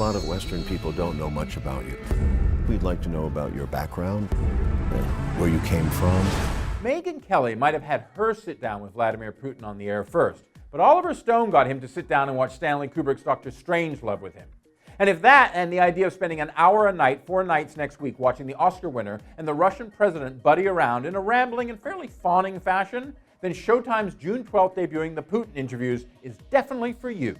lot of Western people don't know much about you. We'd like to know about your background and where you came from. Megyn Kelly might have had her sit down with Vladimir Putin on the air first, but Oliver Stone got him to sit down and watch Stanley Kubrick's Dr. Strangelove with him. And if that and the idea of spending an hour a night, 4 nights next week, watching the Oscar winner and the Russian president buddy around in a rambling and fairly fawning fashion, then Showtime's June 12th debuting The Putin Interviews is definitely for you.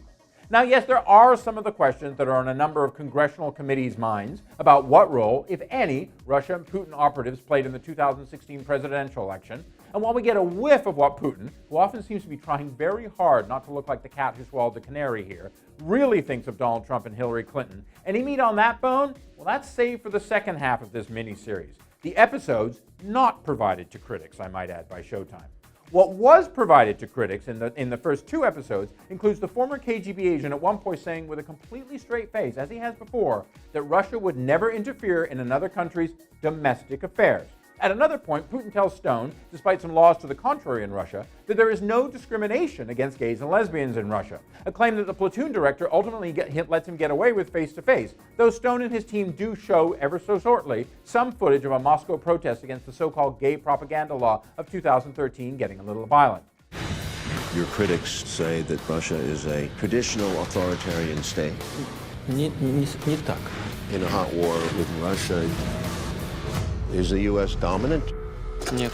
Now, yes, there are some of the questions that are on a number of congressional committees' minds about what role, if any, Russia and Putin operatives played in the 2016 presidential election. And while we get a whiff of what Putin, who often seems to be trying very hard not to look like the cat who swallowed the canary here, really thinks of Donald Trump and Hillary Clinton, any meat on that bone? Well, that's saved for the second half of this mini-series. The episodes not provided to critics, I might add, by Showtime. What was provided to critics in the first 2 episodes includes the former KGB agent at one point saying with a completely straight face, as he has before, that Russia would never interfere in another country's domestic affairs. At another point, Putin tells Stone, despite some laws to the contrary in Russia, that there is no discrimination against gays and lesbians in Russia, a claim that the platoon director ultimately lets him get away with face-to-face, though Stone and his team do show, ever so shortly, some footage of a Moscow protest against the so-called gay propaganda law of 2013 getting a little violent. Your critics say that Russia is a traditional authoritarian state. Не так. In a hot war with Russia, is the U.S. dominant? Нет.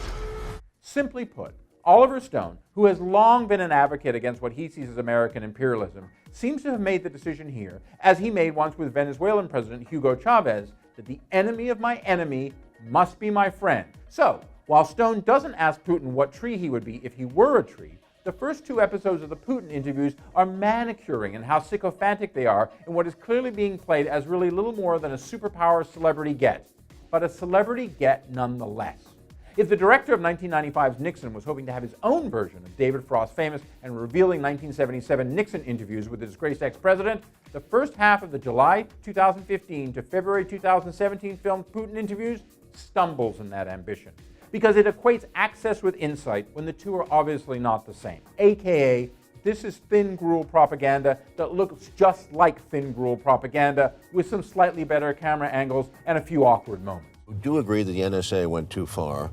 Simply put, Oliver Stone, who has long been an advocate against what he sees as American imperialism, seems to have made the decision here, as he made once with Venezuelan President Hugo Chavez, that the enemy of my enemy must be my friend. So, while Stone doesn't ask Putin what tree he would be if he were a tree, the first 2 episodes of the Putin interviews are manicuring in how sycophantic they are in what is clearly being played as really little more than a superpower celebrity get. But a celebrity get nonetheless. If the director of 1995's Nixon was hoping to have his own version of David Frost's famous and revealing 1977 Nixon interviews with the disgraced ex-president, the first half of the July 2015 to February 2017 film Putin Interviews stumbles in that ambition, because it equates access with insight when the two are obviously not the same. AKA, this is thin gruel propaganda that looks just like thin gruel propaganda with some slightly better camera angles and a few awkward moments. Do you agree that the NSA went too far?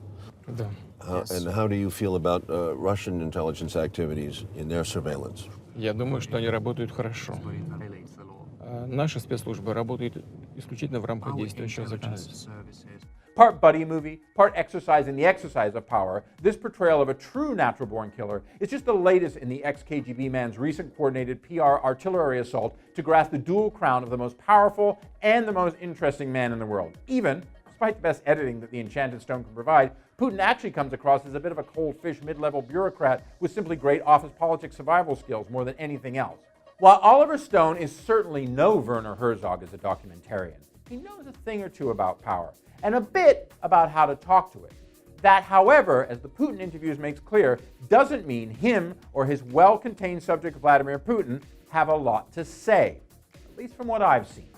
Да. Yes. And how do you feel about Russian intelligence activities in their surveillance? Я думаю, что они работают хорошо. Наши спецслужбы работают исключительно в рамках действующего законодательства. Part buddy movie, part exercise in the exercise of power, this portrayal of a true natural-born killer is just the latest in the ex-KGB man's recent coordinated PR artillery assault to grasp the dual crown of the most powerful and the most interesting man in the world. Even, despite the best editing that the Enchanted Stone can provide, Putin actually comes across as a bit of a cold fish mid-level bureaucrat with simply great office politics survival skills more than anything else. While Oliver Stone is certainly no Werner Herzog as a documentarian, he knows a thing or two about power, and a bit about how to talk to it. That, however, as the Putin Interviews makes clear, doesn't mean him or his well-contained subject Vladimir Putin have a lot to say, at least from what I've seen.